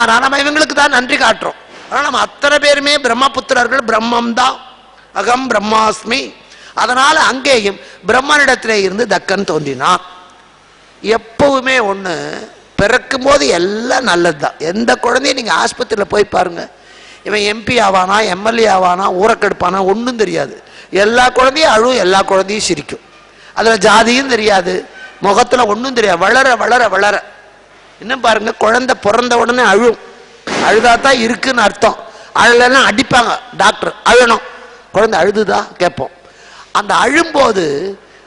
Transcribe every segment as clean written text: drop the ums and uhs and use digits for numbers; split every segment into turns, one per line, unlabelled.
நம்ம இவங்களுக்கு தான் நன்றி காட்டுறோம். ஆனால் நம்ம அத்தனை பேருமே பிரம்மபுத்திரர்கள், பிரம்மம் தான், அகம் பிரம்மாஸ்மி. அதனால அங்கேயும் பிரம்மனிடத்திலே இருந்து தக்கன் தோன்றினான். எப்பவுமே ஒன்று, பிறக்கும் போது எல்லாம் நல்லது தான். எந்த குழந்தையும் நீங்கள் ஆஸ்பத்திரியில் போய் பாருங்க, இவன் எம்பி ஆவானா, எம்எல்ஏ ஆவானா, ஊரக்கெடுப்பானா, ஒன்றும் தெரியாது. எல்லா குழந்தையும் அழுவும், எல்லா குழந்தையும் சிரிக்கும். அதில் ஜாதியும் தெரியாது, முகத்தில் ஒன்றும் தெரியாது. வளர வளர வளர இன்னும் பாருங்க, குழந்தை பிறந்த உடனே அழும். அழுதாதான் இருக்குன்னு அர்த்தம். அழலாம் அடிப்பாங்க டாக்டர், அழணும். குழந்தை அழுதுதா கேட்போம். அந்த அழும்போது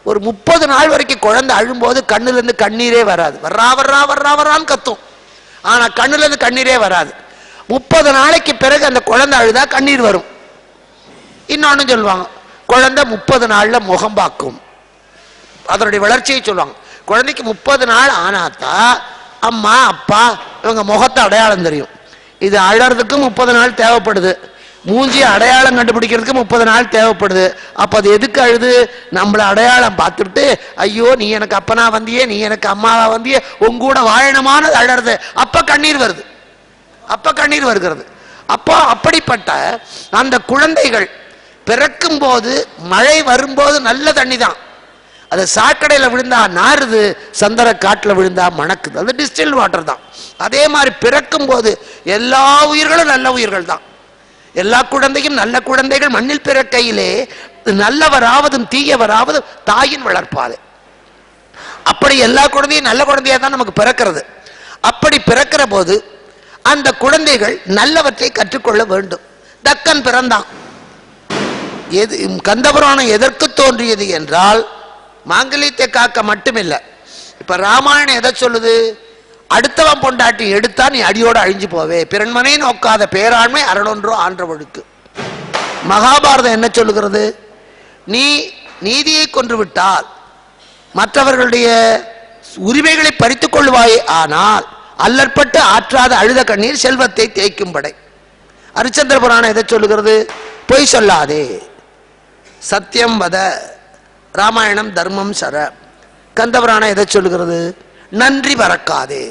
ஒரு 30 நாள் வரைக்கும் குழந்தை அழும்போது கண்ணுலேருந்து கண்ணீரே வராது. வர்றா வர்றா வர்றா வர்றான்னு கத்தும், ஆனால் கண்ணுலேருந்து கண்ணீரே வராது. 30 நாளைக்கு பிறகு அந்த குழந்தை அழுதா கண்ணீர் வரும். இன்னொன்னு சொல்லுவாங்க, குழந்தை 30 நாள்ல முகம் பார்க்கும். அதனுடைய வளர்ச்சியை சொல்லுவாங்க. குழந்தைக்கு 30 நாள் ஆனாத்தா அம்மா அப்பா இவங்க முகத்தை அடையாளம் தெரியும். இது அழறதுக்கு 30 நாள் தேவைப்படுது. மூஞ்சி அடையாளம் கண்டுபிடிக்கிறதுக்கு 30 நாள் தேவைப்படுது. அப்ப அது எதுக்கு அழுது? நம்மள அடையாளம் பார்த்துட்டு, ஐயோ நீ எனக்கு அப்பனா வந்தியே, நீ எனக்கு அம்மாவா வந்தியே, உங்கூட வாழணுமானது அழறது. அப்ப கண்ணீர் வருது, அப்ப கண்ணீர் வருகிறது. அப்போ அப்படிப்பட்ட அந்த குழந்தைகள் பிறக்கும் போது, மழை வரும்போது நல்ல தண்ணி தான், அது சாக்கடையில் விழுந்தா நாறுது, சந்தர காட்டில் விழுந்தா மணக்குது. அது டிஸ்டில் வாட்டர் தான். அதே மாதிரி பிறக்கும் போது எல்லா உயிர்களும் நல்ல உயிர்கள் தான். எல்லா குழந்தையும் நல்ல குழந்தைகள். மண்ணில் பிறக்கையிலே நல்லவராவதும் தீயவராவதும் தாயின் வளர்ப்பாது. அப்படி எல்லா குழந்தையும் நல்ல குழந்தையா தான் நமக்கு பிறக்கிறது. அப்படி பிறக்கிற போது அந்த குழந்தைகள் நல்லவற்றை கற்றுக்கொள்ள வேண்டும். தக்கன் பிறந்தான். எது கந்தபுராணம் எதற்கு தோன்றியது என்றால், மாங்கல்யத்தை காக்க மட்டுமில்லை. இப்ப ராமாயணம் எதை சொல்லுது? அடுத்தவன் பொண்டாட்டி எடுத்தா நீ அடியோடு அழிஞ்சு போவே, பிறன்மனை நோக்காத பேராண்மை அரணொன்றோ ஆன்றவழுக்கு. மகாபாரதம் என்ன சொல்லுகிறது? நீ நீதியை கொன்று விட்டால் மற்றவர்களுடைய உரிமைகளை பறித்துக் கொள்வாயே, ஆனால் அல்லற்பட்டு ஆற்றாத அழுத கண்ணீர் செல்வத்தை தேய்க்கும் படை. ஹரிச்சந்திர புராணம் எதை சொல்லுகிறது? பொய் சொல்லாதே, சத்தியம் வத. ராமாயணம் தர்மம் சர. கந்தபுராணம் எதை சொல்லுகிறது? நன்றி மறக்காதே.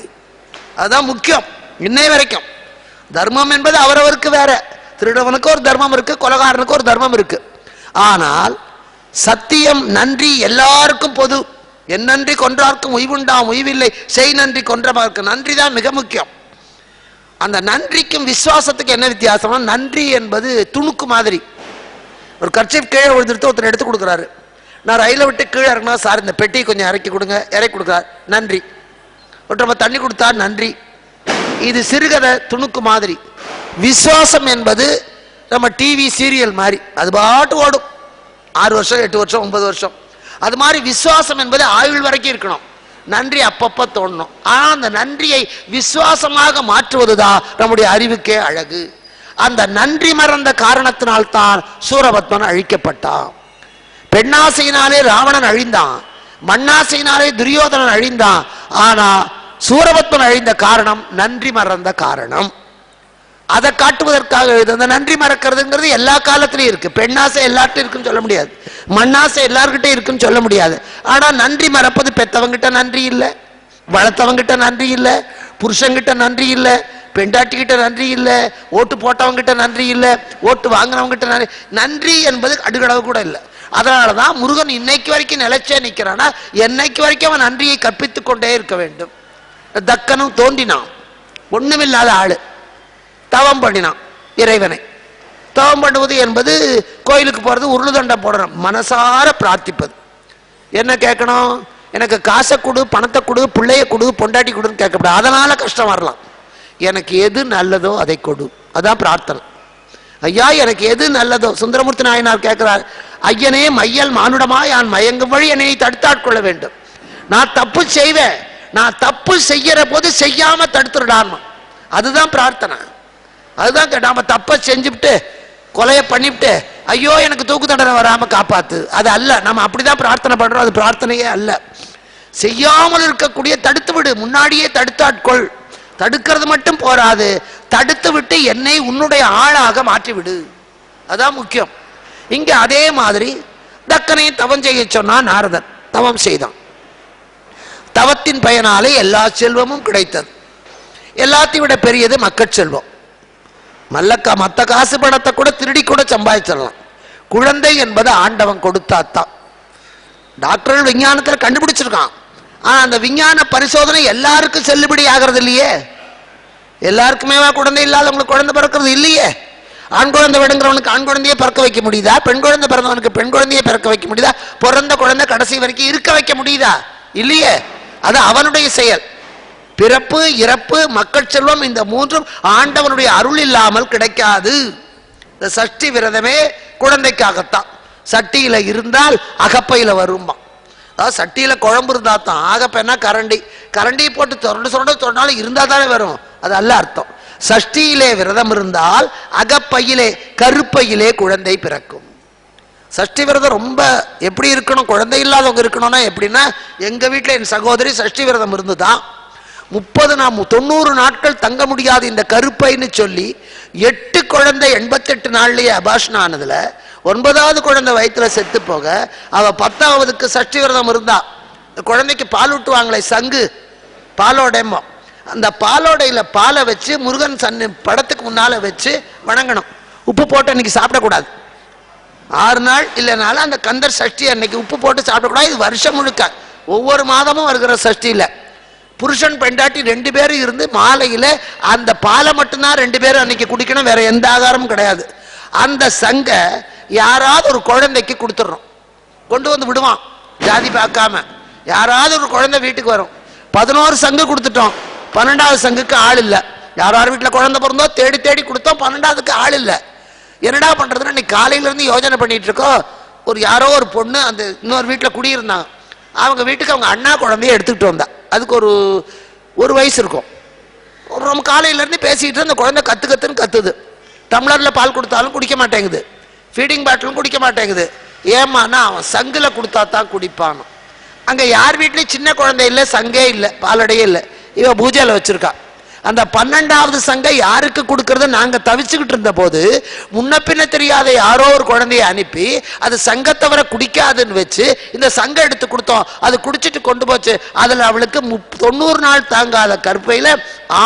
அதுதான் முக்கியம். இன்னை வரைக்கும் தர்மம் என்பது அவரவருக்கு வேற. திருடவனுக்கு ஒரு தர்மம் இருக்கு, கொலகாரனுக்கு ஒரு தர்மம் இருக்கு. ஆனால் சத்தியம், நன்றி எல்லாருக்கும் பொது. என் நன்றி கொன்றார்க்கும் உய்வுண்டாம், உய்வில்லை செய் நன்றி கொன்றவர்க்கு. நன்றி தான் மிக முக்கியம். அந்த நன்றிக்கும் விசுவாசத்துக்கு என்ன வித்தியாசம்னா, நன்றி என்பது துணுக்கு மாதிரி. ஒரு கர்ச்சீப் கீழே விழுந்துட்டு ஒருத்தர் எடுத்து கொடுக்குறாரு. நான் ரயிலை விட்டு கீழே இறங்கினா, சார் இந்த பெட்டி கொஞ்சம் இறக்கி கொடுங்க, இறக்கி கொடுக்குறார், நன்றி. நம்ம தண்ணி கொடுத்தா நன்றி. இது சிறுகதை துணுக்கு மாதிரி. விசுவாசம் என்பது நம்ம டிவி சீரியல் மாதிரி, அது பாட்டு ஓடும் 6 வருஷம் 8 வருஷம் 9 வருஷம். அது மாதிரி விசுவாசம் என்பது ஆயுள் வரைக்கும் இருக்கணும். நன்றி அப்பப்ப தோணணும். ஆனால் அந்த நன்றியை விசுவாசமாக மாற்றுவதுதான் நம்முடைய அறிவுக்கே அழகு. அந்த நன்றி மறந்த காரணத்தினால்தான் சூரபத்மன் அழிக்கப்பட்டான். பெண்ணாசையினாலே ராவணன் அழிந்தான், மண்ணாசையினாலே துரியோதனன் அழிந்தான். ஆனா சூரபத்மன் அழிந்த காரணம் நன்றி மறந்த காரணம். அதை காட்டுவதற்காக அந்த நன்றி மறக்கிறதுங்கிறது எல்லா காலத்திலையும் இருக்கு. பெண்ணாசை எல்லார்ட்டும் இருக்குன்னு சொல்ல முடியாது, மண்ணாசை எல்லார்கிட்ட இருக்குன்னு சொல்ல முடியாது. ஆனா நன்றி மறப்பது பெத்தவங்கிட்ட நன்றி இல்லை, வளர்த்தவங்கிட்ட நன்றி இல்லை, புருஷங்கிட்ட நன்றி இல்லை, பெண்டாட்டிக்கிட்ட நன்றி இல்லை, ஓட்டு போட்டவங்கிட்ட நன்றி இல்லை, ஓட்டு வாங்கினவங்கிட்ட நன்றி. நன்றி என்பது அடுகளவு கூட இல்லை. அதனாலதான் முருகன் இன்னைக்கு வரைக்கும் நிலைச்சே நிற்கிறான்னா, என்னைக்கு வரைக்கும் அவன் நன்றியை கற்பித்துக் கொண்டே இருக்க வேண்டும். தக்கனும் தோன்றினான், ஒண்ணுமில்லாத ஆளு, தவம் பண்ணினான் இறைவனை. தவம் பண்ணுவது என்பது கோயிலுக்கு போறது, உருளுதண்டம் போடணும், மனசார பிரார்த்திப்பது. என்ன கேட்கணும்? எனக்கு காசை கொடு, பணத்தை கொடு, பிள்ளைய கொடு, பொண்டாட்டி கொடுன்னு கேட்கக்கூடாது. அதனால கஷ்டம் வரலாம். எனக்கு எது நல்லதோ அதை கொடு, அதான் பிரார்த்தனை. ஐயா எனக்கு எது நல்லதோ. சுந்தரமூர்த்தி நாயனார் கேட்கிறார், ஐயனே மையல் மானுடமா யான் மயங்கும் வழி என்னை தடுத்தாட்கொள்ள வேண்டும். நான் தப்பு செய்வேன், நான் தப்பு செய்யற போது செய்யாம தடுத்துடாம, அதுதான் பிரார்த்தனை. அதுதான் நாம தப்ப செஞ்சுட்டு கொலையை பண்ணிவிட்டு ஐயோ எனக்கு தூக்கு தண்டனை வராம காப்பாத்து, அது அல்ல. நம்ம அப்படிதான் பிரார்த்தனை பண்றோம், அது பிரார்த்தனையே அல்ல. செய்யாமல் இருக்கக்கூடிய தடுத்து விடு, முன்னாடியே தடுத்தாட்கொள். தடுக்கிறது மட்டும் போராது, தடுத்து விட்டு என்னை உன்னுடைய ஆளாக மாற்றிவிடு, அதான் முக்கியம். இங்க அதே மாதிரி தக்கனை தவம் செய்ய சொன்னான் நாரதன். தவம் செய்தான். தவத்தின் பயனாலே எல்லா செல்வமும் கிடைத்தது. எல்லாத்தையும் விட பெரியது மக்கள் செல்வம். மத்த காசு பணத்தை கூட திருடி கூட சம்பாதிச்சிடலாம். குழந்தை என்பது ஆண்டவன் கொடுத்தாத்தான். டாக்டர்கள் விஞ்ஞானத்தில் கண்டுபிடிச்சிருக்கான். ஆனா அந்த விஞ்ஞான பரிசோதனை எல்லாருக்கும் செல்லுபடி ஆகிறது இல்லையே. எல்லாருக்குமே குழந்தை இல்லாதவங்களுக்கு குழந்தை பிறக்கிறது இல்லையே. ஆண் குழந்தை விடுங்கிறவனுக்கு ஆண் குழந்தையே பிறக்க வைக்க முடியுதா? பெண் குழந்தை பிறந்தவனுக்கு பெண் குழந்தையே பிறக்க வைக்க முடியுதா? பிறந்த குழந்தை கடைசி வரைக்கும் இருக்க வைக்க முடியுதா? இல்லையே. அது அவனுடைய செயல். பிறப்பு, இறப்பு, மக்கள் செல்வம், இந்த மூன்றும் ஆண்டவனுடைய அருள் இல்லாமல் கிடைக்காது. இந்த சஷ்டி விரதமே குழந்தைக்காகத்தான். சட்டியில இருந்தால் அகப்பையில வருமா. அதாவது சட்டியில குழம்பு இருந்தா தான், ஆகப்பைன்னா கரண்டி, கரண்டியை போட்டு சொன்னாலும் இருந்தா தானே வரும். அது அல்ல அர்த்தம். சஷ்டியிலே விரதம் இருந்தால் அகப்பையிலே கருப்பையிலே குழந்தை பிறக்கும். சஷ்டி விரதம் ரொம்ப எப்படி இருக்கணும்? குழந்தை இல்லாதவங்க இருக்கணும்னா எப்படின்னா, எங்க வீட்டில் என் சகோதரி சஷ்டி விரதம் இருந்துதான் 90 நாட்கள் தங்க முடியாது இந்த கருப்பைன்னு சொல்லி 8 குழந்தை 88 நாள்லயே அபாஷனம் ஆனதுல 9வது குழந்தை வயிற்றுல செத்து போக அவ 10வதுக்கு சஷ்டி விரதம் இருந்தா. குழந்தைக்கு பால் ஊட்டுவாங்களே சங்கு, பாலோடைமோ, அந்த பாலோடையில பாலை வச்சு முருகன் படத்துக்கு முன்னால வச்சு வணங்கணும். உப்பு போட்டு அன்னைக்கு சாப்பிடக்கூடாது. 6 நாள் இல்லைனாலும் அந்த கந்தர் சஷ்டி அன்னைக்கு உப்பு போட்டு சாப்பிடக்கூடாது. இது வருஷம் முழுக்க ஒவ்வொரு மாதமும் வருகிற சஷ்டியில புருஷன் பெண்டாட்டி 2 பேரும் இருந்து மாலையில அந்த பாலை மட்டும்தான் 2 பேரும் அன்னைக்கு குடிக்கணும். வேற எந்த ஆதாரமும் கிடையாது. அந்த சங்க யாராவது ஒரு குழந்தைக்கு கொடுத்துடணும். கொண்டு வந்து விடுவான் ஜாதி பார்க்காம. யாராவது ஒரு குழந்தை வீட்டுக்கு வரும். 11 சங்கு கொடுத்துட்டோம், 12வது சங்குக்கு ஆள் இல்லை. யார் வீட்டில் குழந்தை பிறந்தோ தேடி தேடி கொடுத்தோம், 12வதுக்கு ஆள் இல்லை. என்னடா பண்றதுன்னு இன்னைக்கு காலையில இருந்து யோசனை பண்ணிட்டு இருக்கோம். யாரோ ஒரு பொண்ணு அந்த இன்னொரு வீட்டில் குடியிருந்தாங்க. அவங்க வீட்டுக்கு அவங்க அண்ணா குழந்தைய எடுத்துக்கிட்டு வந்தா. அதுக்கு ஒரு வயசு இருக்கும். ரொம்ப காலையில இருந்து பேசிக்கிட்டு அந்த குழந்தை கத்துன்னு கத்துது. டம்ளர்ல பால் கொடுத்தாலும் குடிக்க மாட்டேங்குது, ஃபீடிங் பாட்டிலும் குடிக்க மாட்டேங்குது. ஏமானா அவன் சங்குல கொடுத்தா தான் குடிப்பான். அங்க யார் வீட்லயும் சின்ன குழந்தை இல்லை, சங்கே இல்லை, பாலடையே இல்லை. இவ பூஜையில வச்சிருக்கா. அந்த 12வது சங்கை யாருக்கு கொடுக்கறது நாங்க தவிச்சுக்கிட்டு இருந்த போது முன்ன பின்ன தெரியாத யாரோ ஒரு குழந்தைய அனுப்பி அது சங்கத்தவரை குடிக்காதுன்னு வச்சு இந்த சங்கம் எடுத்து கொடுத்தோம். அது குடிச்சிட்டு கொண்டு போச்சு. அதுல அவளுக்கு 90 நாள் தாங்காத கற்பையில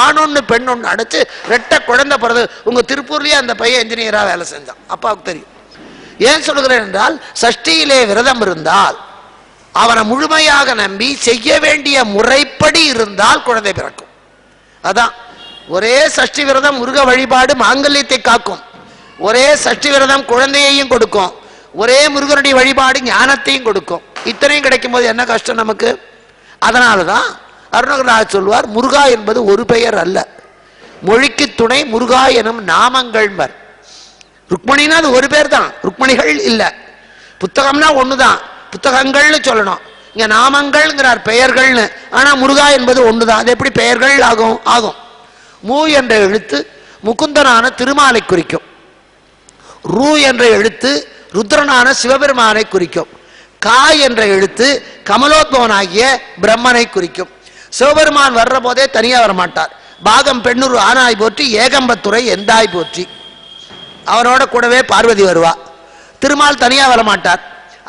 ஆணொன்னு பெண்ணொன்னு அடைச்சு 2 குழந்தை பிறகு. உங்க திருப்பூர்லயே அந்த பையன் என்ஜினியரா வேலை செஞ்சான். அப்பாவுக்கு தெரியும். ஏன் சொல்கிறேன் என்றால், சஷ்டியிலே விரதம் இருந்தால் அவனை முழுமையாக நம்பி செய்ய வேண்டிய முறைப்படி இருந்தால் குழந்தை பிறக்கும். அதான் ஒரே சஷ்டி விரதம் முருக வழிபாடு மாங்கல்யத்தை காக்கும். ஒரே சஷ்டி விரதம் குழந்தையையும் கொடுக்கும். ஒரே முருகனுடைய வழிபாடு ஞானத்தையும் கொடுக்கும். இத்தனையும் கிடைக்கும் போது என்ன கஷ்டம் நமக்கு? அதனாலதான் அருணகிரிநாதர் சொல்வார், முருகா என்பது ஒரு பெயர் அல்ல, மொழிக்கு துணை முருகா எனும் நாமங்கள். ருக்மணினா அது ஒரு பேர் தான், ருக்மணிகள் இல்ல. புத்தகம்னா ஒண்ணுதான், புத்தகங்கள்னு சொல்லணும். இங்க நாமங்கள்ங்கிறார், பெயர்கள்னு. ஆனா முருகா என்பது ஒண்ணுதான். அது எப்படி பெயர்கள் ஆகும்? மூ என்ற எழுத்து முகுந்தனான திருமாலை குறிக்கும். ரூ என்ற எழுத்து ருத்ரனான சிவபெருமானை குறிக்கும். கா என்ற எழுத்து கமலோத்பவனாகிய பிரம்மனை குறிக்கும். சிவபெருமான் வர்ற போதே தனியா வரமாட்டார். பாகம் பெண்ணுரு ஆனாய் போற்றி, ஏகம்பத்துறை எந்தாய் போற்றி. அவனோட கூடவே பார்வதி வருவா. திருமால் தனியா வரமாட்டார்.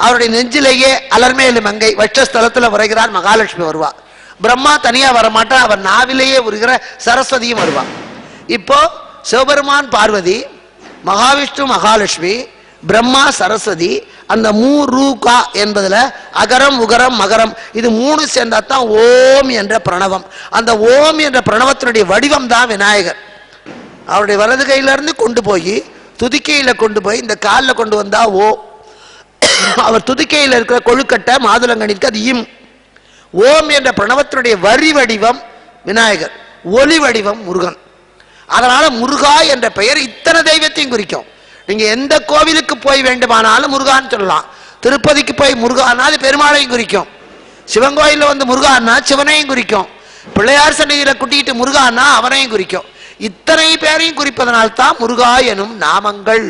அவருடைய நெஞ்சிலேயே அலர்மேலு மங்கை வட்சஸ்தலத்தில் வருகிறார் மகாலட்சுமி வருவா. பிரம்மா தனியா வரமாட்டார். அவர் நாவிலேயே வருகிற சரஸ்வதியும் வருவா. இப்போ சிவபெருமான் பார்வதி, மகாவிஷ்ணு மகாலட்சுமி, பிரம்மா சரஸ்வதி. அந்த மூ ரூ கா என்பதுல அகரம் உகரம் மகரம் இது 3 சேர்ந்தாதான் ஓம் என்ற பிரணவம். அந்த ஓம் என்ற பிரணவத்தினுடைய வடிவம் தான் விநாயகர். அவருடைய வலது கையில இருந்து கொண்டு போய் துதிக்கையில கொண்டு போய் இந்த காலில் கொண்டு வந்தா ஓ. அவர் துதிக்கையில் இருக்கிற கொழுக்கட்டை மாதுளங்கனிக்கு அது இம். ஓம் என்ற பிரணவத்தினுடைய வரி வடிவம் விநாயகர், ஒலி வடிவம் முருகன். அதனால முருகா என்ற பெயர் இத்தனை தெய்வத்தையும் குறிக்கும். நீங்க எந்த கோவிலுக்கு போய் வேண்டுமானாலும் முருகான்னு சொல்லலாம். திருப்பதிக்கு போய் முருகானால் பெருமாளையும் குறிக்கும். சிவன் கோயில வந்து முருகான்னா சிவனையும் குறிக்கும். பிள்ளையார் சன்னதியில குட்டிட்டு முருகான்னா அவனையும் குறிக்கும். இத்தனை பேரையும் குறிப்பதனால்தான் முருகா எனும் நாமங்கள்.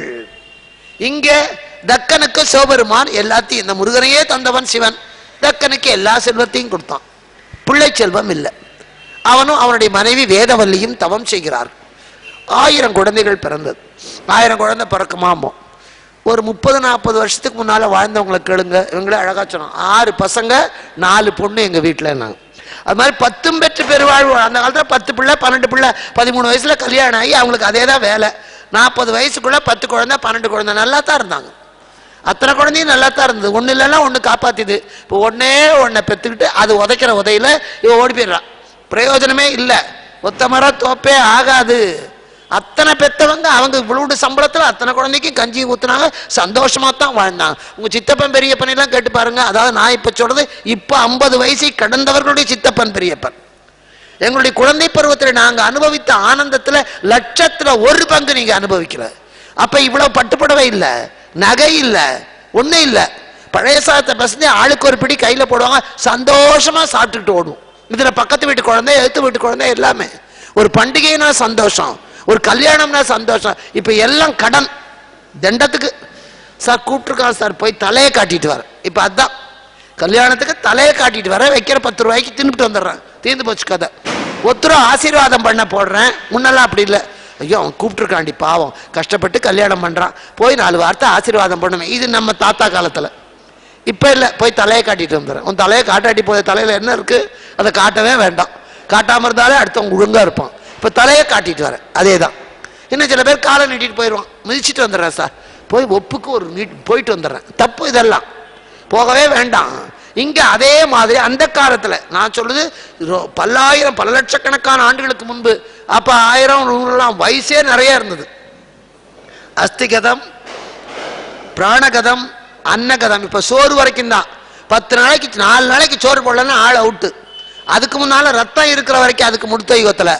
இங்கே தக்கனுக்கு சிவபெருமான் எல்லாத்தையும், இந்த முருகனையே தந்தவன் சிவன், தக்கனுக்கு எல்லா செல்வத்தையும் கொடுத்தான். பிள்ளை செல்வம் இல்லை. அவனும் அவனுடைய மனைவி வேதவல்லியும் தவம் செய்கிறார். 1000 குழந்தைகள் பிறந்தது. 1000 குழந்தை பிறக்குமாமோ. ஒரு 30-40 வருஷத்துக்கு முன்னால வாழ்ந்தவங்களை கேளுங்க. இவங்களே அழகா சொன்னோம், 6 பசங்க 4 பொண்ணு எங்க வீட்டில். நாங்கள் அது மாதிரி 10 பெற்று பெருவாழ்வு. அந்த காலத்தில் 10 பிள்ளை 12 பிள்ளை 13 வயசுல கல்யாணம் ஆகி அவங்களுக்கு அதே தான் வேலை. 40 வயசுக்குள்ள 10 குழந்தை 12 குழந்தை நல்லா தான் இருந்தாங்க. அத்தனை குழந்தையும் நல்லா தான் இருந்தது. ஒன்று இல்லைன்னா ஒன்று காப்பாத்திது. இப்போ ஒன்றை பெற்றுக்கிட்டு அது உதைக்கிற உதையில இவ ஓடி போயிடுறான். பிரயோஜனமே இல்லை. ஒத்த மரம் தோப்பே ஆகாது. அத்தனை பெத்தவங்க அவங்க இவ்வளவு சம்பளத்தில் அத்தனை குழந்தைக்கு கஞ்சி ஊத்துனாங்க, சந்தோஷமா தான் வாழ்ந்தாங்க. உங்க சித்தப்பன் பெரியப்பன் எல்லாம் கேட்டு பாருங்க. அதாவது நான் இப்ப சொல்றது இப்ப 50 வயசை கடந்தவர்களுடைய சித்தப்பன் பெரியப்பன். எங்களுடைய குழந்தை பருவத்தில் நாங்க அனுபவித்த ஆனந்தத்துல 1/1000 பங்கு நீங்க அனுபவிக்கல. அப்ப இவ்வளவு பட்டுப்படவே இல்லை, நகை இல்லை, ஒண்ணு இல்லை. பழைய சாதத்தை பசங்க ஆளுக்கு ஒரு பிடி கையில போடுவாங்க, சந்தோஷமா சாப்பிட்டுக்கிட்டு ஓடுவோம். இதுல பக்கத்து வீட்டு குழந்தை எழுத்து வீட்டு குழந்தை எல்லாமே. ஒரு பண்டிகைனா சந்தோஷம், ஒரு கல்யாணம்னா சந்தோஷம். இப்ப எல்லாம் கடன் தண்டத்துக்கு. சார் கூப்பிட்டுருக்கான் சார், போய் தலையை காட்டிட்டு வர. இப்ப அதான் கல்யாணத்துக்கு தலையை காட்டிட்டு வர, வைக்கிற 10 ரூபாய்க்கு தின்னுட்டு வந்துடுறேன், தீர்ந்து போச்சு கதை. ஒருத்தரும் ஆசீர்வாதம் பண்ண போடுறேன். முன்னெல்லாம் அப்படி இல்லை. ஐயோ அவன் கூப்பிட்டுருக்காண்டி பாவம், கஷ்டப்பட்டு கல்யாணம் பண்றான், போய் 4 வார்த்தை ஆசீர்வாதம் பண்ணுவேன். இது நம்ம தாத்தா காலத்துல. இப்ப இல்லை, போய் தலையை காட்டிட்டு வந்துடுறேன். உன் தலையை காட்டாட்டி போய் தலையில என்ன இருக்கு அதை காட்டவே வேண்டாம். காட்டாம இருந்தாலே அடுத்தவங்க ஒழுங்கா இருப்பான். இப்ப தலையை காட்டிட்டு வரேன், அதே தான். இன்னும் சில பேர் காலை நீட்டிட்டு போயிடுவான், மிதிச்சுட்டு வந்துடுறேன் சார், போய் ஒப்புக்கு ஒரு போயிட்டு வந்துடுறேன். தப்பு இதெல்லாம், போகவே வேண்டாம். இங்க அதே மாதிரி அந்த காலத்துல நான் சொல்லுது பல்லாயிரம் பல லட்சக்கணக்கான ஆண்டுகளுக்கு முன்பு. அப்ப 1000 100 வயசே நிறைய இருந்தது. அஸ்திகதம், பிராணகதம், அன்னகதம். இப்ப சோறு வரைக்கும் தான். 10 நாளைக்கு 4 நாளைக்கு சோறு போடலன்னா ஆள் அவுட்டு. அதுக்கு முன்னால ரத்தம் இருக்கிற வரைக்கும், அதுக்கு முடுத்த யுகத்துல.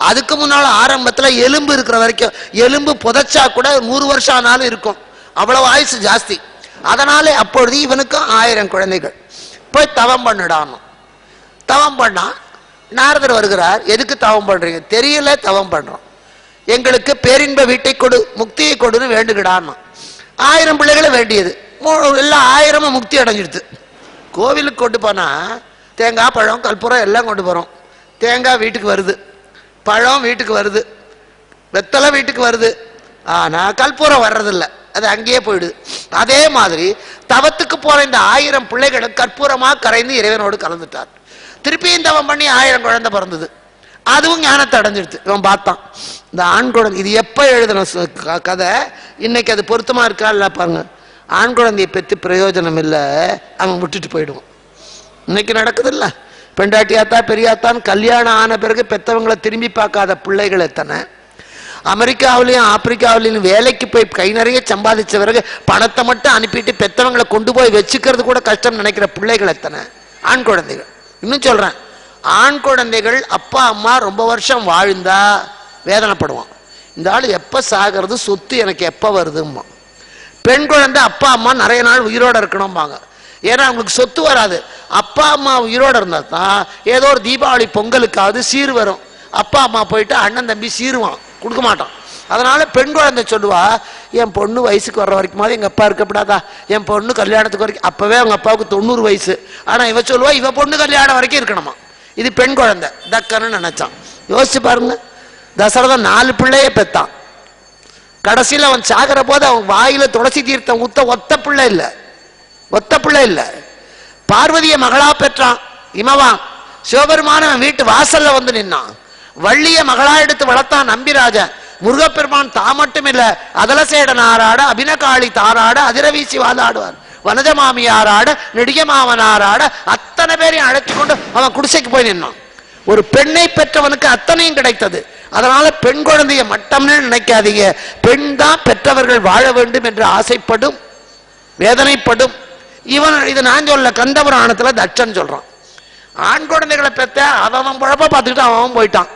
அதுக்கு முன்னால ஆரம்பத்துல எலும்பு இருக்கிற வரைக்கும், எலும்பு புதைச்சா கூட 100 வருஷம் ஆனாலும் இருக்கும், அவ்வளவு ஆயுசு ஜாஸ்தி. அதனால அப்பொழுது இவனுக்கும் 1000 குழந்தைகள். போய் தவம் பண்ணிடாம தவம் பண்ணா நாரதர் வருகிறார். எதுக்கு தவம் பண்றீங்க? தெரியல, தவம் பண்றோம். எங்களுக்கு பேரின்ப வீட்டை கொடு, முக்தியை கொடுன்னு வேண்டுகிடாமா. 1000 பிள்ளைகளை வேண்டியது, எல்லாம் 1000 முக்தி அடைஞ்சிடுது. கோவிலுக்கு கொண்டு போனா தேங்காய் பழம் கற்பூரம் எல்லாம் கொண்டு போறோம். தேங்காய் வீட்டுக்கு வருது, பழம் வீட்டுக்கு வருது, வெத்தலை வீட்டுக்கு வருது. ஆனா கற்பூரம் வர்றதில்லை, அது அங்கேயே போயிடுது. அதே மாதிரி தவத்துக்கு போற இந்த 1000 பிள்ளைகளும் கற்பூரமா கரைந்து இறைவனோடு கலந்துட்டார். திருப்பியும் தவம் பண்ணி 1000 குழந்தை பிறந்தது. அதுவும் ஞானத்தை அடைஞ்சிடுது. இவன் பார்த்தான் இந்த ஆண் குழந்தை. இது எப்ப எழுதின கதை, இன்னைக்கு அது பொருத்தமா இருக்கா இல்ல பாருங்க. ஆண் குழந்தையை பெற்று பிரயோஜனம் இல்லை, அவன் விட்டுட்டு போயிடுவான். இன்னைக்கு நடக்குது இல்ல, பெண்டாட்டியாத்தா பெரியாத்தான் கல்யாணம் ஆன பிறகு பெற்றவங்களை திரும்பி பார்க்காத பிள்ளைகள் எத்தனை. அமெரிக்காவிலையும் ஆப்பிரிக்காவிலையும் வேலைக்கு போய் கை நிறைய சம்பாதிச்ச பிறகு பணத்தை மட்டும் அனுப்பிட்டு பெற்றவங்களை கொண்டு போய் வச்சுக்கிறது கூட கஷ்டம் நினைக்கிற பிள்ளைகள் எத்தனை. ஆண் குழந்தைகள். இன்னும் சொல்றேன், ஆண் குழந்தைகள் அப்பா அம்மா ரொம்ப வருஷம் வாழ்ந்தா வேதனைப்படுவான். இந்த ஆள் எப்ப சாகிறது, சொத்து எனக்கு எப்ப வருதும்மா. பெண் குழந்தை அப்பா அம்மா நிறைய நாள் உயிரோட இருக்கணும்பாங்க. ஏன்னா அவங்களுக்கு சொத்து வராது. அப்பா அம்மா உயிரோட இருந்தா தான் ஏதோ ஒரு தீபாவளி பொங்கலுக்காவது சீர் வரும். அப்பா அம்மா போயிட்டு அண்ணன் தம்பி சீருவான், கொடுக்க மாட்டான். அதனால பெண் குழந்தை சொல்லுவா, என் பொண்ணு வயசுக்கு வர்ற வரைக்கும் எங்க அப்பா இருக்கப்படாதா, என் பொண்ணு கல்யாணத்துக்கு வரைக்கும். அப்பவே அவங்க அப்பாவுக்கு 90 வயசு. ஆனா இவ சொல்லுவா இவ பொண்ணு கல்யாணம் வரைக்கும் இருக்கணுமா. இது பெண் குழந்தை தக்கன்னு நினைச்சான். யோசிச்சு பாருங்க, தசரதன் 4 பிள்ளையே பெத்தான். கடைசியில் அவன் சாகிற போது அவன் வாயில துளசி தீர்த்தம் ஊத்த ஒத்த பிள்ளை இல்லை. பார்வதிய மகளா பெற்றான் இமவான். சிவபெருமான வீட்டு வாசல்ல வந்து நின்னான். வள்ளிய மகளா எடுத்து வளர்த்தான் நம்பிராஜன். முருகப்பெருமான் தான் மட்டும் இல்ல, அதலசேடன் ஆராட, அபினகாளி தாராட, அதிரவீசி வாதாடுவார், வனஜமாமியாராட, நெடியமாவனாராட, அத்தனை பேரையும் அழைத்து கொண்டு அவன் குடிசைக்கு போய் நின்னான். ஒரு பெண்ணை பெற்றவனுக்கு அத்தனையும் கிடைத்தது. அதனால பெண் குழந்தைய மட்டம்னு நினைக்காதீங்க. பெண் தான் பெற்றவர்கள் வாழ வேண்டும் என்று ஆசைப்படும், வேதனைப்படும். இவன் இது நான் சொல்ல, கந்தபுராணத்துல தட்சன் சொல்றான். ஆண் குழந்தைகளை பெற்ற அவன் குழப்ப பார்த்துக்கிட்டு அவன் போயிட்டான்.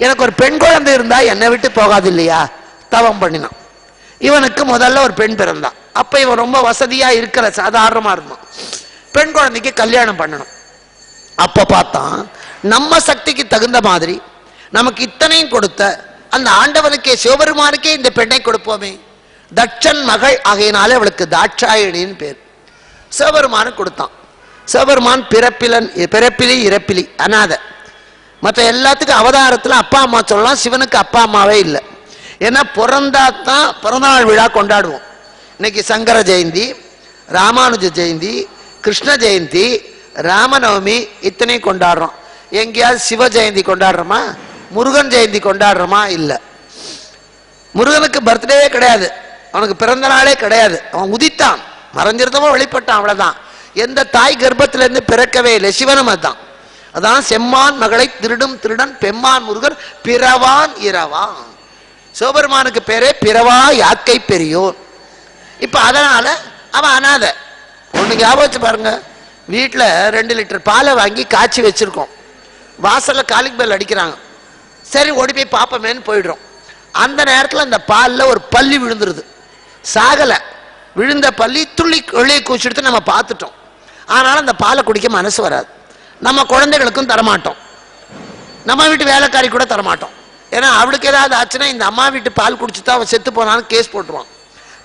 எனக்கு ஒரு பெண் குழந்தை இருந்தா என்னை விட்டு போகாது இல்லையா, தவம் பண்ணினான். இவனுக்கு முதல்ல ஒரு பெண் பிறந்தான். அப்ப இவன் ரொம்ப வசதியா இருக்கிற சாதாரணமா இருந்தான். பெண் குழந்தைக்கு கல்யாணம் பண்ணணும். அப்ப பார்த்தான், நம்ம சக்திக்கு தகுந்த மாதிரி நமக்கு இத்தனையும் கொடுத்த அந்த ஆண்டவனுக்கே சிவபெருமானுக்கே இந்த பெண்ணை கொடுப்போமே. தட்சன் மகள் ஆகையினாலே அவளுக்கு தாட்சாயணின்னு பேர். சிவபெருமானு கொடுத்தான். சிவபெருமான் பிறப்பிலி இறப்பிலி அநாத. மற்ற எல்லாத்துக்கும் அவதாரத்துல அப்பா அம்மா சொல்லலாம், சிவனுக்கு அப்பா அம்மாவே இல்லை. ஏன்னா பிறந்தாத்தான் பிறந்தநாள் விழா கொண்டாடுவோம். இன்னைக்கு சங்கர ஜெயந்தி, ராமானுஜ ஜெயந்தி, கிருஷ்ண ஜெயந்தி, ராமநவமி, இத்தனையும் கொண்டாடுறோம். எங்கேயாவது சிவ ஜெயந்தி கொண்டாடுறோமா, முருகன் ஜெயந்தி கொண்டாடுறோமா? இல்லை. முருகனுக்கு பர்த்டேவே கிடையாது, அவனுக்கு பிறந்த நாளே கிடையாது. அவன் உதித்தான், மறைஞ்சிருந்தவோ வெளிப்பட்டான், அவ்வளவுதான். எந்த தாய் கர்ப்பத்திலிருந்து பிறக்கவே இல்லை. சிவனும் அதுதான். அதான் செம்மான் மகளை திருடும் திருடன் பெம்மான் முருகர் பிறவான் இரவான். சிவபெருமானுக்கு பேரே பிறவா யாக்கை பெரியோர். இப்ப அதனால அவன் அனாதை. ஒண்ணு ஞாபகம் வச்சு பாருங்க, வீட்டில் 2 லிட்டர் பாலை வாங்கி காய்ச்சி வச்சிருக்கோம். வாசல்ல காலிங் பெல் அடிக்கிறாங்க. சரி ஓடி போய் பார்ப்போமேன்னு போயிடுறோம். அந்த நேரத்தில் அந்த பாலில் ஒரு பல்லி விழுந்துருது. சாகலை, விழுந்த பள்ளி துள்ளி வெளியே கூச்சிடுத்து நம்ம பார்த்துட்டோம். ஆனால் அந்த பாலை குடிக்க மனசு வராது. நம்ம குழந்தைகளுக்கும் தரமாட்டோம், நம்ம வீட்டு வேலைக்காரி கூட தரமாட்டோம். ஏன்னா அவளுக்கு ஏதாவது ஆச்சுன்னா இந்த அம்மா வீட்டு பால் குடிச்சுதான் அவன் செத்து போனாலும் கேஸ் போட்டுருவான்.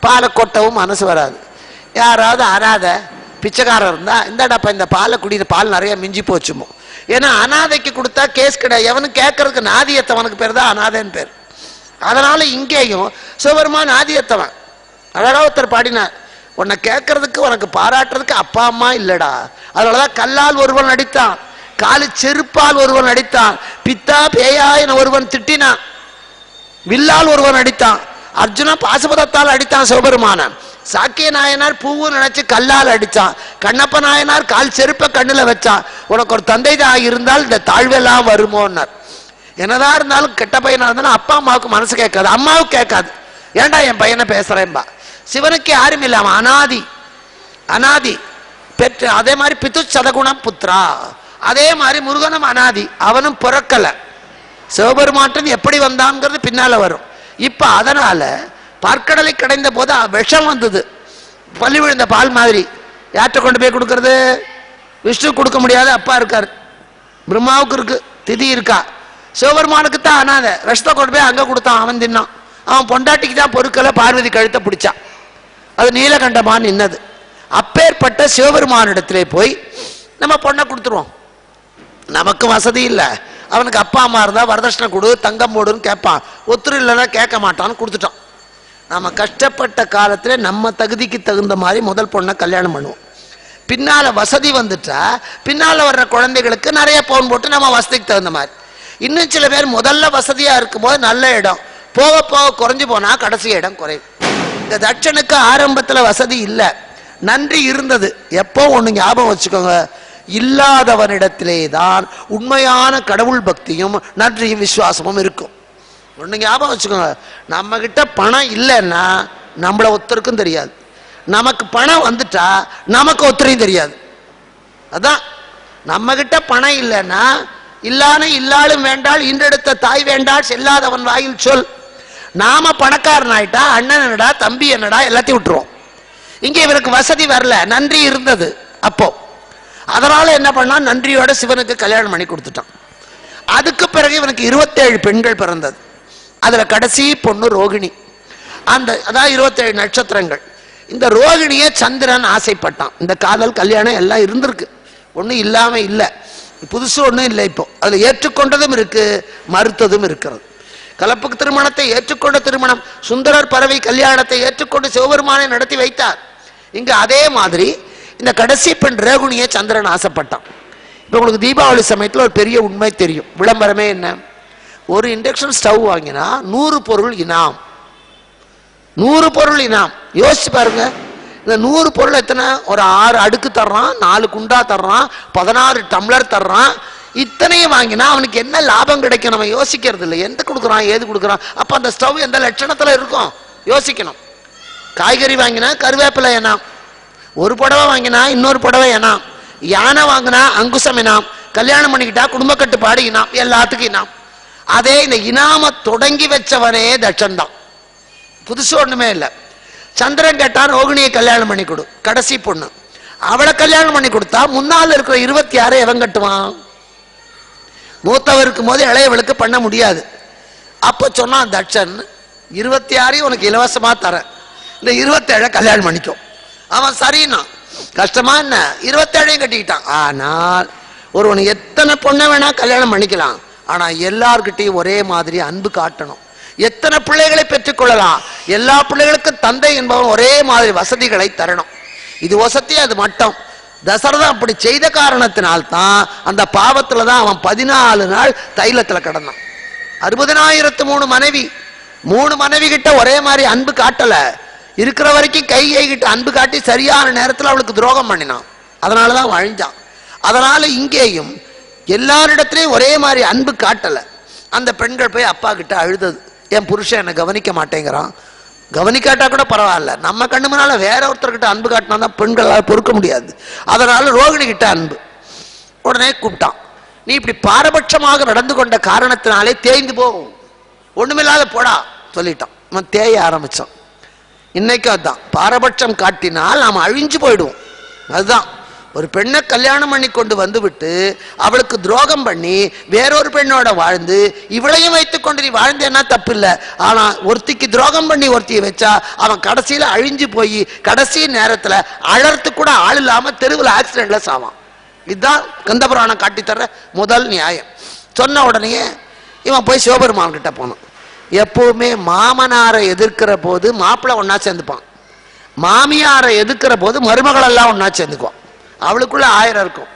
பாலை கொட்டவும் மனசு வராது. யாராவது அனாதை பிச்சைக்காரர் இருந்தா இந்தாடாப்பா இந்த பாலை குடிக்கிற பால் நிறைய மிஞ்சி போச்சுமோ. ஏன்னா அனாதைக்கு கொடுத்தா கேஸ் கிடையாது, எவனும் கேட்கறதுக்கு நாதியத்தவனுக்கு பேர் தான் அனாதைன்னு பேர். அதனால இங்கேயும் சிவபெருமான் ஆதியத்தவன். அழகா ஒருத்தர் பாடினார், உன்னை கேட்கறதுக்கு உனக்கு பாராட்டுறதுக்கு அப்பா அம்மா இல்லடா. அதனாலதான் கல்லால் ஒருவன் அடித்தான், காலு செருப்பால் ஒருவன் அடித்தான், பித்தா பேயா என ஒருவன் திட்டினான், வில்லால் ஒருவன் அடித்தான், அர்ஜுனா பாசுபதத்தால் அடித்தான் சிவபெருமான, சாக்கிய நாயனார் பூவு நினைச்சு கல்லால் அடிச்சான், கண்ணப்ப நாயனார் கால் செருப்ப கண்ணுல வச்சான். உனக்கு ஒரு தந்தை தான் இருந்தால் இந்த தாழ்வெல்லாம் வருமோன்னார். என்னதான் இருந்தாலும் கெட்ட பையனா இருந்தாலும் அப்பா அம்மாவுக்கு மனசு கேட்காது, அம்மாவுக்கு கேட்காது. ஏன்டா என் பையனை பேசுறேன்பா. சிவனுக்கு யாரும் இல்லை, அவன் அனாதி. அனாதி பெற்று அதே மாதிரி பித்து சதகுணம் புத்ரா. அதே மாதிரி முருகனும் அனாதி, அவனும் பிறக்கல. சிவபெருமான் எப்படி வந்தான்ங்கிறது பின்னால வரும். இப்ப அதனால பார்க்கடலை கடைந்த போது விஷம் வந்தது, பள்ளி விழுந்த பால் மாதிரி. யார்கிட்ட கொண்டு போய் கொடுக்கறது? விஷ்ணு கொடுக்க முடியாது, அப்பா இருக்காரு. பிரம்மாவுக்கு இருக்கு, திதி இருக்கா. சிவபெருமானுக்கு தான் அனாதை. விஷத்தை கொண்டு போய் அங்க கொடுத்தான், அவன் தின்னான். அவன் பொண்டாட்டிக்கு தான் பொறுக்கல, பார்வதி கழுத்தை பிடிச்சான். அது நீலகண்டமான் நின்னது. அப்பேற்பட்ட சிவபெருமானிடத்திலே போய் நம்ம பொண்ணை கொடுத்துருவோம். நமக்கு வசதி இல்லை, அவனுக்கு அப்பா அம்மா இருந்தா வரதட்சணை கொடு தங்கம் போடுன்னு கேட்பான். ஒத்துரு இல்லைன்னா கேட்க மாட்டான்னு கொடுத்துட்டான். நம்ம கஷ்டப்பட்ட காலத்துல நம்ம தகுதிக்கு தகுந்த மாதிரி முதல் பொண்ணை கல்யாணம் பண்ணுவோம். பின்னால வசதி வந்துட்டா பின்னால வர்ற குழந்தைகளுக்கு நிறைய பவுன் போட்டு நம்ம வசதிக்கு தகுந்த மாதிரி. இன்னும் சில பேர் முதல்ல வசதியா இருக்கும் போது நல்ல இடம், போக போக குறைஞ்சு போனா கடைசி இடம் குறையும். இந்த தட்சனுக்கு ஆரம்பத்துல வசதி இல்லை, நன்றி இருந்தது. எப்போ ஒண்ணு ஞாபகம் வச்சுக்கோங்க, இல்லாதவனிடத்திலே தான் உண்மையான கடவுள் பக்தியும் நன்றியும் விசுவாசமும் இருக்கும். ஒண்ணு ஞாபகம் வச்சுக்கோங்க, நம்ம கிட்ட பணம் இல்லைன்னா நம்மள ஒருத்தருக்கும் தெரியாது, நமக்கு பணம் வந்துட்டா நமக்கு ஒருத்தரையும் தெரியாது. அதான் நம்ம கிட்ட பணம் இல்லைன்னா இல்லாலும் வேண்டால் இன்றெடுத்த தாய் வேண்டால் செல்லாதவன் வாயில் சொல். நாம பணக்காரன் ஆயிட்டா அண்ணன் என்னடா தம்பி என்னடா எல்லாத்தையும் விட்டுருவோம். இங்க இவருக்கு வசதி வரல, நன்றி இருந்தது அப்போ. அதனால என்ன பண்ணா, நன்றியோட சிவனுக்கு கல்யாணம் பண்ணி கொடுத்துட்டான். அதுக்கு பிறகு இவனுக்கு 27 பெண்கள் பிறந்தது. அதுல கடைசி பொண்ணு ரோகிணி. அதான் 27 நட்சத்திரங்கள். இந்த ரோகிணிய சந்திரன் ஆசைப்பட்டான். இந்த காதல் கல்யாணம் எல்லாம் இருந்திருக்கு, ஒன்னும் இல்லாம இல்ல, புதுசு ஒண்ணும் இல்லை. இப்போ அதுல ஏற்றுக்கொண்டதும் இருக்கு, மறுத்ததும் இருக்கிறது. கலப்புக்கு திருமணத்தை ஏற்றுக்கொண்ட திருமணம், சுந்தரர் பறவை கல்யாணத்தை ஏற்றுக்கொண்டு சிவபெருமானை நடத்தி வைத்தார். இங்க அதே மாதிரி இந்த கடைசி பெண் ரோகிணியை சந்திரன் ஆசைப்பட்டான். இப்ப உங்களுக்கு தீபாவளி சமயத்துல ஒரு பெரிய உண்மை தெரியும். விளம்பரமே என்ன, ஒரு இண்டக்ஷன் ஸ்டவ் வாங்கினா 100 பொருள் இனாம். 100 பொருள் இனாம். யோசிச்சு பாருங்க, இந்த 100 பொருள் எத்தனை? ஒரு 6 அடுக்கு தர்றான், 4 குண்டா தர்றான், 16 டம்ளர் தர்றான். இத்தனையும் வாங்கினா அவனுக்கு என்ன லாபம் கிடைக்கும்? நம்ம யோசிக்கிறது இல்லை, எந்த கொடுக்குறான் ஏது கொடுக்குறான். அப்ப அந்த ஸ்டவ் எந்த லட்சணத்துல இருக்கும் யோசிக்கணும். காய்கறி வாங்கினா கருவேப்பிலை எனாம், ஒரு புடவை வாங்கினா இன்னொரு புடவை எனாம், யானை வாங்கினா அங்குசம் இனாம், கல்யாணம் பண்ணிக்கிட்டா குடும்ப கட்டுப்பாடு இனாம், எல்லாத்துக்கும் இனாம். அதே இந்த இனாம தொடங்கி வச்சவனே தட்சன் தான், புதுசு ஒண்ணுமே இல்லை. சந்திரன் கேட்டான் ரோகிணியை கல்யாணம் பண்ணி கொடு, கடைசி பொண்ணு. அவளை கல்யாணம் பண்ணி கொடுத்தா முன்னால் இருக்கிற 26 எவன் கட்டுவான்? மூத்தவர் இருக்கும் போது இளையவளுக்கு பண்ண முடியாது. அப்ப சொன்னான் தட்சன், 26 உனக்கு இலவசமா தரேன், இந்த 27 கல்யாணம் பண்ணிக்கும். அவன் சரின்னா கஷ்டமா என்ன, 27 கட்டிக்கிட்டான். ஆனால் ஒருவன் எத்தனை பொண்ணை வேணா கல்யாணம் பண்ணிக்கலாம், ஆனா எல்லார்கிட்டையும் ஒரே மாதிரி அன்பு காட்டணும். எத்தனை பிள்ளைகளை பெற்றுக்கொள்ளலாம், எல்லா பிள்ளைகளுக்கும் தந்தை என்பவன் ஒரே மாதிரி வசதிகளை தரணும். இது வசதி, அது மட்டம். தசரதன் அப்படி செய்த காரணத்தினால்தான் அந்த பாவத்துல தான் அவன் 14 நாள் தைலத்துல கிடந்தான். 60,003 மனைவி, 3 மனைவி கிட்ட ஒரே மாதிரி அன்பு காட்டல. இருக்கிற வரைக்கும் கையை கிட்ட அன்பு காட்டி சரியான நேரத்தில் அவளுக்கு துரோகம் பண்ணினான். அதனாலதான் அழிஞ்சான். அதனால இங்கேயும் எல்லாரிடத்திலையும் ஒரே மாதிரி அன்பு காட்டல. அந்த பெண்கள் போய் அப்பா கிட்ட அழுதது, என் புருஷன் என்னை கவனிக்க மாட்டேங்கிறான். கவனிக்காட்டா கூட பரவாயில்ல, நம்ம கண்ணு முன்னால வேற ஒருத்தர்கிட்ட அன்பு காட்டினா தான் பெண்களால் பொறுக்க முடியாது. அதனால ரோகிணி கிட்ட அன்பு. உடனே கூப்பிட்டான், நீ இப்படி பாரபட்சமாக நடந்து கொண்ட காரணத்தினாலே தேய்ந்து போகும், ஒண்ணுமில்லாத போடா சொல்லிட்டான். அவன் தேய ஆரம்பிச்சான். இன்னைக்கு அதுதான், பாரபட்சம் காட்டினால் நாம் அழிஞ்சு போயிடுவோம். அதுதான், ஒரு பெண்ணை கல்யாணம் பண்ணி கொண்டு வந்து விட்டு அவளுக்கு துரோகம் பண்ணி வேறொரு பெண்ணோட வாழ்ந்து இவளையும் வைத்துக் கொண்டு நீ வாழ்ந்தேன்னா தப்பு இல்லை. ஆனா ஒருத்திக்கு துரோகம் பண்ணி ஒருத்தியை வச்சா அவன் கடைசியில அழிஞ்சு போய் கடைசி நேரத்துல அழறத்து கூட ஆள் இல்லாம தெருவில் ஆக்சிடென்ட்ல சாவான். இதுதான் கந்தபுராணம் காட்டித்தர முதல் நியாயம். சொன்ன உடனே இவன் போய் சிவபெருமான் கிட்ட போனான். எப்பவுமே மாமனாரை எதிர்க்கிற போது மாப்பிள்ளை ஒன்னா சேர்ந்துப்பான், மாமியாரை எதிர்க்கிற போது மருமகள் எல்லாம் ஒன்னா சேர்ந்துக்குவான். அவளுக்குள்ள 1000 இருக்கும்.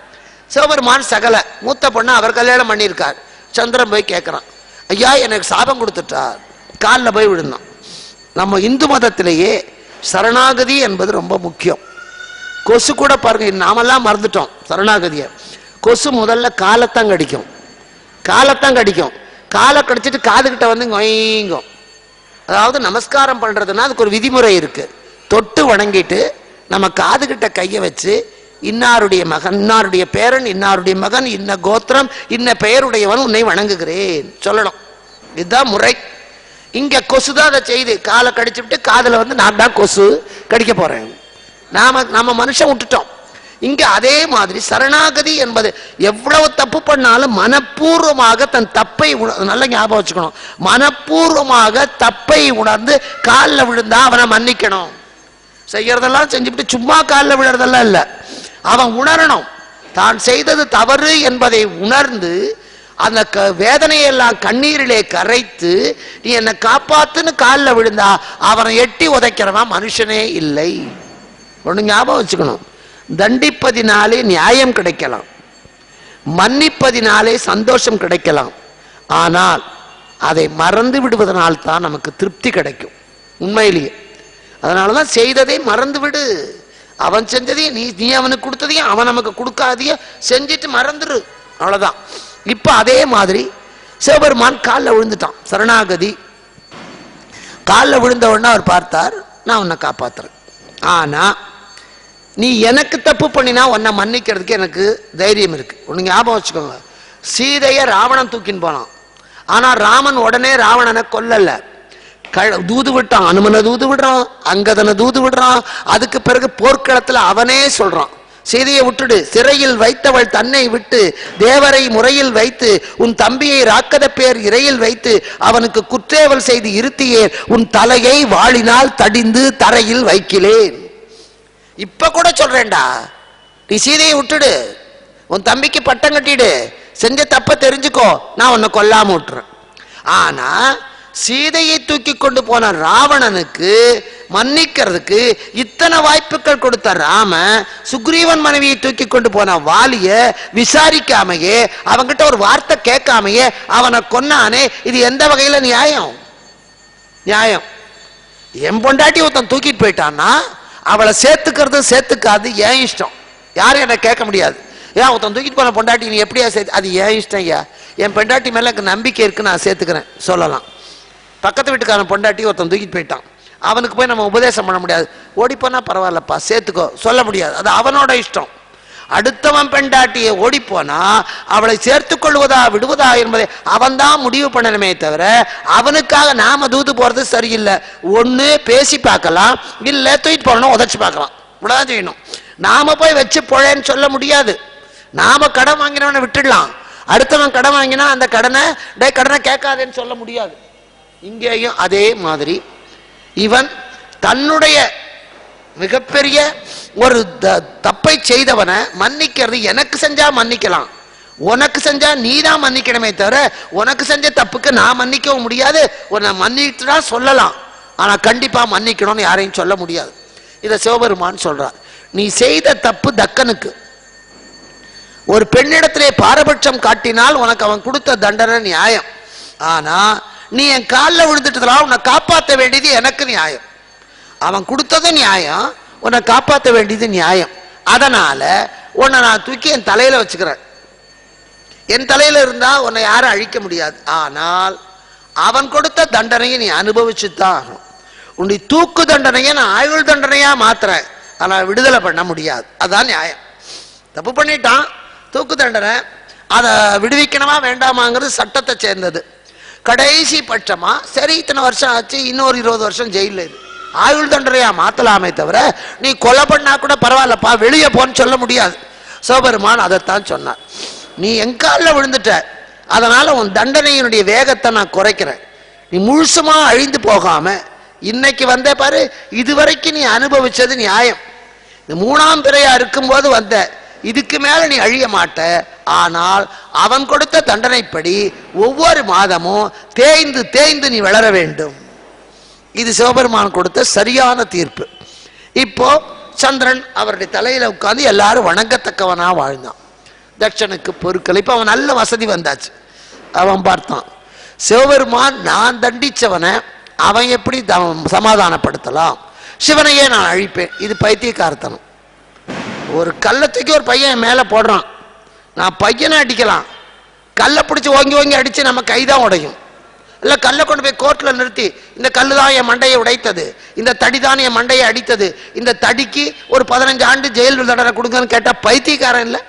சிவபெருமான் சகல மூத்த பொண்ணு அவர் கல்யாணம் பண்ணியிருக்கார். சந்திரன் போய் கேட்கிறான், ஐயா எனக்கு சாபம் கொடுத்துட்டார். காலில் போய் விழுந்தான். நம்ம இந்து மதத்திலேயே சரணாகதி என்பது ரொம்ப முக்கியம். கொசு கூட பாருங்க, நாமெல்லாம் மறந்துட்டோம் சரணாகதியை. கொசு முதல்ல காலத்தான் கடிக்கும், காலத்தான் கடிக்கும். காலை கடிச்சிட்டு காதுகிட்ட வந்து நொய்ங்கும். அதாவது நமஸ்காரம் பண்றதுன்னா அதுக்கு ஒரு விதிமுறை இருக்கு. தொட்டு வணங்கிட்டு நம்ம காதுகிட்ட கையை வச்சு இன்னாருடைய மகன், இன்னாருடைய பேரன், இன்னாருடைய மகன், இன்ன கோத்திரம், இன்ன பெயருடையவன் உன்னை வணங்குகிறேன் சொல்லணும். இதுதான் முறை. இங்க கொசுதான் அதை செய்து காலை கடிச்சு விட்டு காதுல வந்து நான் தான் கொசு கடிக்க போறேன். நம்ம மனுஷன் விட்டுட்டோம். இங்க அதே மாதிரி சரணாகதி என்பது எவ்வளவு தப்பு பண்ணாலும் மனப்பூர்வமாக தன் தப்பை நல்ல ஞாபகம் வச்சுக்கணும். மனப்பூர்வமாக தப்பை உணர்ந்து காலில் விழுந்தா அவனை மன்னிக்கணும். செய்யறதெல்லாம் செஞ்சுட்டு சும்மா காலில் விழுறதெல்லாம் இல்லை, அவன் உணரணும் தான் செய்தது தவறு என்பதை உணர்ந்து அந்த வேதனையெல்லாம் கண்ணீரிலே கரைத்து நீ என்னை காப்பாத்துன்னு காலில் விழுந்தா அவனை எட்டி உதைக்கிறவன் மனுஷனே இல்லை. ஒன்று ஞாபகம் வச்சுக்கணும், தண்டிப்பதினாலே நியாயம் கிடைக்கலாம், மன்னிப்பதினாலே சந்தோஷம் கிடைக்கலாம். ஆனால் அதை மறந்து விடுவதனால் தான் நமக்கு திருப்தி கிடைக்கும் உண்மையிலேயே. அதனாலதான் செய்ததை மறந்து விடு. அவன் செஞ்சதையும் நீ அவனுக்கு கொடுத்ததையும் அவன் நமக்கு கொடுக்காதையும் செஞ்சுட்டு மறந்துடு, அவ்வளவுதான். இப்ப அதே மாதிரி சிவபெருமான் காலில் விழுந்துட்டான். சரணாகதி காலில் விழுந்த உடனே அவர் பார்த்தார், நான் உன்னை காப்பாத்துறேன். ஆனா நீ எனக்கு தப்பு பண்ணினா உன்னை மன்னிக்கிறதுக்கு எனக்கு தைரியம் இருக்கு. ஒண்ணு ஞாபகம் வச்சுக்கோங்க, சீதைய ராவணன் தூக்கின்னு போனான். ஆனா ராமன் உடனே ராவணனை கொல்லல, தூது விட்டான். அனுமனை தூது விடுறான், அங்கதனை தூது விடுறான். அதுக்கு பிறகு போர்க்களத்துல அவனே சொல்றான், சீதையை விட்டுடு, சிறையில் வைத்தவள் தன்னை விட்டு தேவரை முறையில் வைத்து உன் தம்பியை ராக்கத பேர் இறையில் வைத்து அவனுக்கு குற்றேவல் செய்து இருத்தியே உன் தலையை வாளினால் தடிந்து தரையில் வைக்கிலேன். இப்ப கூட சொல்றேன்டா, நீ சீதையை விட்டுடு, உன் தம்பிக்கு பட்டம் கட்டிடு, செஞ்ச தப்ப தெரிஞ்சுக்கோ, நான் உன்னை கொல்லாம விட்டுறேன். ஆனா சீதையை தூக்கி கொண்டு போன ராவணனுக்கு மன்னிக்கிறதுக்கு இத்தனை வாய்ப்புகள் கொடுத்த ராம சுக்ரீவன் மனைவியை தூக்கி கொண்டு போன வாலிய விசாரிக்காமையே அவங்கிட்ட ஒரு வார்த்தை கேட்காமையே அவனை கொன்னானே, இது எந்த வகையில நியாயம்? நியாயம். என் பொண்டாட்டி ஒருத்தன் தூக்கிட்டு போயிட்டான்னா அவளை சேர்த்துக்கிறது சேர்த்துக்காது ஏன் இஷ்டம், யாரும் என்ன கேட்க முடியாது. ஏன் ஒருத்தன் தூக்கிட்டு போன பொண்டாட்டி நீ எப்படியா சேர்த்து, அது ஏன் இஷ்டம் ஐயா, என் பொண்டாட்டி மேல எனக்கு நம்பிக்கை இருக்கு நான் சேர்த்துக்கிறேன் சொல்லலாம். பக்கத்து வீட்டுக்காரன் பொண்டாட்டி ஒருத்தன் தூக்கிட்டு போயிட்டான், அவனுக்கு போய் நம்ம உபதேசம் பண்ண முடியாது. ஓடிப்போனா பரவாயில்லப்பா சேர்த்துக்கோ சொல்ல முடியாது, அது அவனோட இஷ்டம். அடுத்தவன் பெண்டாட்டியை ஓடி போனா அவளை சேர்த்துக் கொள்வதா விடுவதா என்பதை அவன் தான் முடிவு பண்ணணுமே தவிர அவனுக்காக நாம தூது போறது சரியில்லை. ஒண்ணு பேசி பார்க்கலாம், இல்ல தூக்கிட்டு போறணும் உதச்சு பார்க்கலாம், இவ்வளவுதான் செய்யணும். நாம போய் வச்சு போழேன்னு சொல்ல முடியாது. நாம கடன் வாங்கினவனை விட்டுடலாம், அடுத்தவன் கடன் வாங்கினா அந்த கடனை கேட்காதேன்னு சொல்ல முடியாது. இங்கேயும் அதே மாதிரி இவன் தன்னுடைய மிகப்பெரிய ஒரு தப்பை செய்தவனை மன்னிக்கிறது, எனக்கு செஞ்சா மன்னிக்கலாம், உனக்கு செஞ்சா நீ தான் மன்னிக்கணுமே தவிர உனக்கு செஞ்ச தப்புக்கு நான் மன்னிக்கவும் முடியாது. உன்னை மன்னிச்சுதான் சொல்லலாம், ஆனா கண்டிப்பா மன்னிக்கணும்னு யாரையும் சொல்ல முடியாது. இதை சிவபெருமான் சொல்றார். நீ செய்த தப்பு தக்கனுக்கு. ஒரு பெண்ணிடத்திலே பாரபட்சம் காட்டினால் உனக்கு அவன் கொடுத்த தண்டனை நியாயம். ஆனா நீ என் காலில் விழுந்துட்டதுல உன்னை காப்பாற்ற வேண்டியது எனக்கு நியாயம். அவன் கொடுத்தது நியாயம், உன்னை காப்பாற்ற வேண்டியது நியாயம். அதனால உன்னை நான் தூக்கி என் தலையில வச்சுக்கிறேன். என் தலையில இருந்தா உன்னை யாரும் அழிக்க முடியாது. ஆனால் அவன் கொடுத்த தண்டனையை நீ அனுபவிச்சுதான் ஆகணும். உன்னை தூக்கு தண்டனையை நான் ஆயுள் தண்டனையா மாத்துறேன், ஆனா விடுதலை பண்ண முடியாது. அதான் நியாயம். தப்பு பண்ணிட்டான், தூக்கு தண்டனை, அதை விடுவிக்கணுமா வேண்டாமாங்கிறது சட்டத்தை சேர்ந்தது. கடைசி பட்சமா சரி இத்தனை வருஷம் ஆச்சு, இன்னொரு 20 வருஷம் ஜெயில இரு, ஆயுள் தண்டனையா மாத்தலாமே தவிர நீ கொலை பண்ணா கூட பரவாயில்லப்பா வெளியே போன்னு சொல்ல முடியாது. சிவபெருமான் அதைத்தான் சொன்னார். நீ எங்காலில் விழுந்துட்ட, அதனால உன் தண்டனையினுடைய வேகத்தை நான் குறைக்கிறேன். நீ முழுசுமா அழிந்து போகாம இன்னைக்கு வந்த பாரு, இதுவரைக்கும் நீ அனுபவிச்சது நியாயம். இந்த 3ஆம் பிறையா இருக்கும்போது வந்த, இதுக்கு மேல நீ அழிய மாட்ட. ஆனால் அவன் கொடுத்த தண்டனைப்படி ஒவ்வொரு மாதமும் தேய்ந்து தேய்ந்து நீ வளர வேண்டும். இது சிவபெருமான் கொடுத்த சரியான தீர்ப்பு. இப்போ சந்திரன் அவருடைய தலையில உட்கார்ந்து எல்லாரும் வணங்கத்தக்கவனா வாழ்ந்தான். தட்சனுக்கு பொருட்கள். இப்ப அவன் நல்ல வசதி வந்தாச்சு. அவன் பார்த்தான், சிவபெருமான் நான் தண்டிச்சவனை அவன் எப்படி சமாதானப்படுத்தலாம், சிவனையே நான் அழிப்பேன். இது பைத்தியக்காரத்தனம். ஒரு கள்ளத்துக்கு ஒரு பையன் மேல போடுறான், நான் பையனை அடிக்கலாம், கல்லை பிடிச்சி ஓங்கி ஓங்கி அடிச்சு நம்ம கைதான் உடையும். இல்லை கல்லை கொண்டு போய் கோர்ட்ல நிறுத்தி, இந்த கல்லு தான் என் மண்டையை உடைத்தது, இந்த தடி தான் என் மண்டையை அடித்தது, இந்த தடிக்கு ஒரு 15 ஆண்டு ஜெயில் தண்டனை கொடுங்கன்னு கேட்டா பைத்தியக்காரன் இல்லை.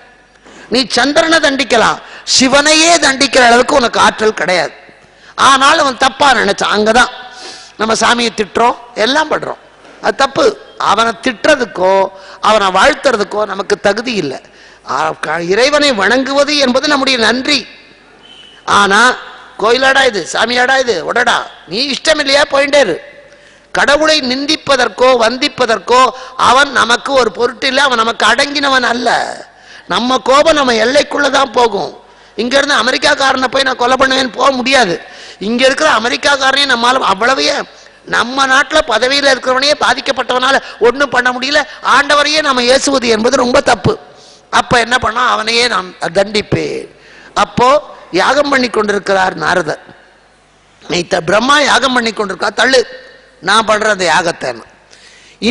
நீ சந்திரனை தண்டிக்கலாம், சிவனையே தண்டிக்கிற அளவுக்கு உனக்கு ஆற்றல் கிடையாது. ஆனாலும் அவன் தப்பா நினைச்சான். அங்கதான் நம்ம சாமியை திட்டுறோம், எல்லாம் பண்றோம், அது தப்பு. அவனை திட்டுறதுக்கோ அவனை வாழ்த்துறதுக்கோ நமக்கு தகுதி இல்லை. இறைவனை வணங்குவது என்பது நம்முடைய நன்றி. ஆனா கோயிலாடா இது, சாமியாடா இது, உடடா, நீ இஷ்டம் இல்லையா போயிட்டே இரு. கடவுளை நிந்திப்பதற்கோ வந்திப்பதற்கோ அவன் நமக்கு ஒரு பொருட்டு இல்லை, அவன் நமக்கு அடங்கினவன் அல்ல. நம்ம கோபம் நம்ம எல்லைக்குள்ளதான் போகும். இங்க இருந்து அமெரிக்காக்காரனை போய் நான் கொலை பண்ணுவேன்னு போக முடியாது. இங்க இருக்கிற அமெரிக்காக்காரனையும் நம்மளால அவ்வளவையே, நம்ம நாட்டில் பதவியில் இருக்கிறவனையே பாதிக்கப்பட்டவனால ஒன்றும் பண்ண முடியல, ஆண்டவரையே நம்ம ஏசுவது என்பது ரொம்ப தப்பு. அப்ப என்ன பண்ணா, அவனையே நான் தண்டிப்பேன். அப்போ யாகம் பண்ணி கொண்டிருக்கிறார் நாரதர். நீ பிரம்மா யாகம் பண்ணி கொண்டிருக்கா, தள்ளு, நான் பண்ற அந்த யாகத்தை.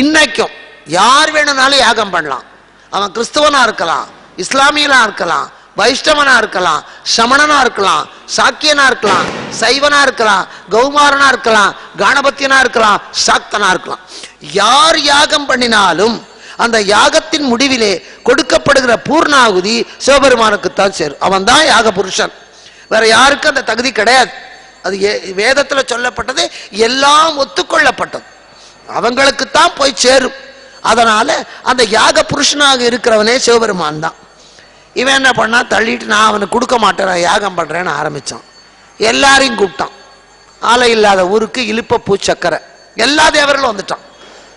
இன்னைக்கும் யார் வேணும்னாலும் யாகம் பண்ணலாம். அவன் கிறிஸ்தவனா இருக்கலாம், இஸ்லாமியனா இருக்கலாம், வைஷ்ணவனா இருக்கலாம், சமணனா இருக்கலாம், சாக்கியனா இருக்கலாம், சைவனா இருக்கலாம், கௌமாரனா இருக்கலாம், கணபத்தியனா இருக்கலாம், சாக்தனா இருக்கலாம். யார் யாகம் பண்ணினாலும் அந்த யாகத்தின் முடிவிலே கொடுக்கப்படுகிற பூர்ணாகுதி சிவபெருமானுக்குத்தான் சேரும். அவன் தான் யாக புருஷன், வேற யாருக்கும் அந்த தகுதி கிடையாது. அது வேதத்துல சொல்லப்பட்டது, எல்லாம் ஒத்துக்கொள்ளப்பட்டது, அவங்களுக்குத்தான் போய் சேரும். அதனால அந்த யாக புருஷனாக இருக்கிறவனே சிவபெருமான் தான். இவன் என்ன பண்ணா, தள்ளிட்டு நான் அவனுக்கு கொடுக்க மாட்டேன், யாகம் பண்றேன்னு ஆரம்பிச்சான். எல்லாரையும் கூப்பிட்டான். ஆலை இல்லாத ஊருக்கு இழுப்ப பூச்சக்கரை, எல்லா தேவர்களும் வந்துட்டான்.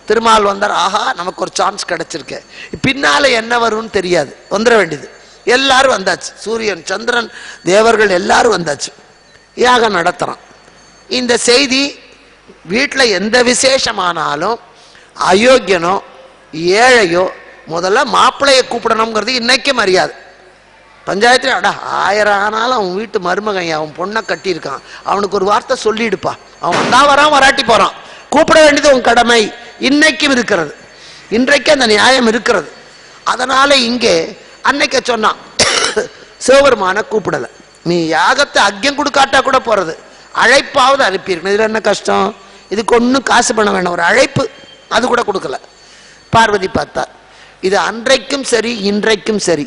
திருமால் வந்தார். ஆஹா, நமக்கு ஒரு சான்ஸ் கிடைச்சிருக்கு, பின்னால என்ன வரும்னு தெரியாது, வந்துட வேண்டியது. எல்லாரும் வந்தாச்சு, சூரியன் சந்திரன் தேவர்கள் எல்லாரும் வந்தாச்சு. யாகம் நடத்துறான். இந்த செய்தி வீட்டில் எந்த விசேஷமானாலும் அயோக்கியனோ ஏழையோ முதல்ல மாப்பிள்ளையை கூப்பிடணுங்கிறது இன்னைக்கு மரியாதை. பஞ்சாயத்துல அடா 1000 ஆனாலும் அவன் வீட்டு மருமகன், அவன் பொண்ணை கட்டியிருக்கான், அவனுக்கு ஒரு வார்த்தை சொல்லிடுப்பா, அவன் வந்தா வரான் வராட்டி போறான், கூப்பிட வேண்டியது உன் கடமை. இன்னைக்கும் இருக்கிறது, இன்றைக்கு அந்த நியாயம் இருக்கிறது. அதனால இங்கே அன்னைக்கு சொன்னான், சிவபெருமான கூப்பிடல, நீ யாகத்தை அக்கியம் கொடுக்காட்டா கூட போறது, அழைப்பாவது அனுப்பியிருக்கணும். இதுல என்ன கஷ்டம்? இதுக்கு ஒன்றும் காசு பண்ண வேண்டாம், ஒரு அழைப்பு அது கூட கொடுக்கல. பார்வதி பார்த்தா, இது அன்றைக்கும் சரி இன்றைக்கும் சரி,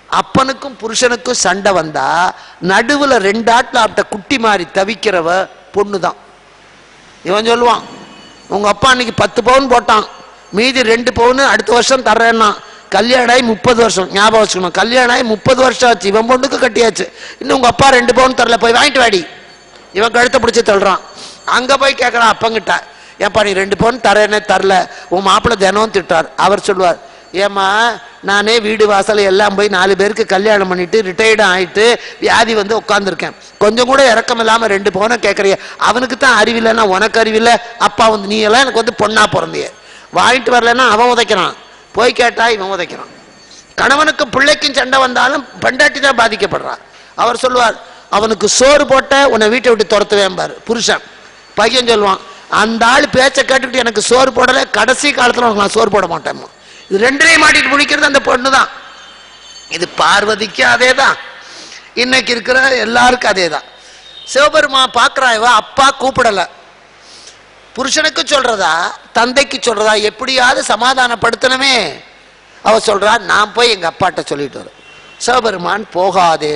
அப்பனுக்கும் புருஷனுக்கும் சண்டை வந்தா நடுவுல 2 ஆட்டில் ஆப்ட குட்டி மாதிரி தவிக்கிறவ பொண்ணுதான். இவன் சொல்லுவான், உங்க அப்பா அன்னைக்கு 10 பவுன் போட்டான், மீதி 2 பவுன் அடுத்த வருஷம் தர்றேன்னா. கல்யாணம் ஆகி 30 வருஷம், ஞாபகம் வச்சுக்கணும், கல்யாணம் ஆகி 30 வருஷம் ஆச்சு, இவன் பொண்ணுக்கு கட்டியாச்சு, இன்னும் உங்க அப்பா 2 பவுன் தரல, போய் வாங்கிட்டு வாடி. இவன் கழுத்தை பிடிச்சி தள்ளுறான். அங்க போய் கேட்கறான் அப்பங்கிட்ட, ஏப்பா நீ 2 பவுன் தரேன்னே தரல, உன் மாப்பிள்ளை தினம் திட்டார். அவர் சொல்லுவார், ஏமா நானே வீடு வாசல் எல்லாம் போய் 4 பேருக்கு கல்யாணம் பண்ணிட்டு ரிட்டையர்டு ஆயிட்டு வியாதி வந்து உட்காந்துருக்கேன், கொஞ்சம் கூட இறக்கம் இல்லாம 2 பவுனை கேட்கறிய, அவனுக்கு தான் அறிவில்லைன்னா உனக்கு அறிவில்லை, அப்பா வந்து நீ எல்லாம் எனக்கு வந்து பொண்ணா பிறந்திய, வாங்கிட்டு வரலன்னா அவன் உதைக்கிறான், போய் கேட்டா இவன் உதைக்கிறான். கணவனுக்கும் பிள்ளைக்கும் சண்டை வந்தாலும் பெண்டாட்டி தான் பாதிக்கப்படுறான். அவர் சொல்லுவார், அவனுக்கு சோறு போட்ட உன்னை வீட்டை விட்டு துரத்துவேன்பாரு புருஷன். பையன் சொல்லுவான், அந்த ஆள் பேச்சை கேட்டுக்கிட்டு எனக்கு சோறு போடலை, கடைசி காலத்தில் உனக்கு நான் சோறு போட மாட்டேன். இது ரெண்டையும் மாட்டிட்டு முடிக்கிறது அந்த பொண்ணு தான். இது பார்வதிக்கு அதே தான், இன்னைக்கு இருக்கிற எல்லாருக்கும் அதே தான். சிவபெருமா பார்க்குறான், அப்பா கூப்பிடலை, புருஷனுக்கு சொல்றதா தந்தைக்கு சொல்றதா, எப்படியாவது சமாதானப்படுத்தணுமே. அவ சொல்றா, நான் போய் எங்க அப்பாட்ட சொல்லிட்டு வரேன். சிவபெருமான் போகாதே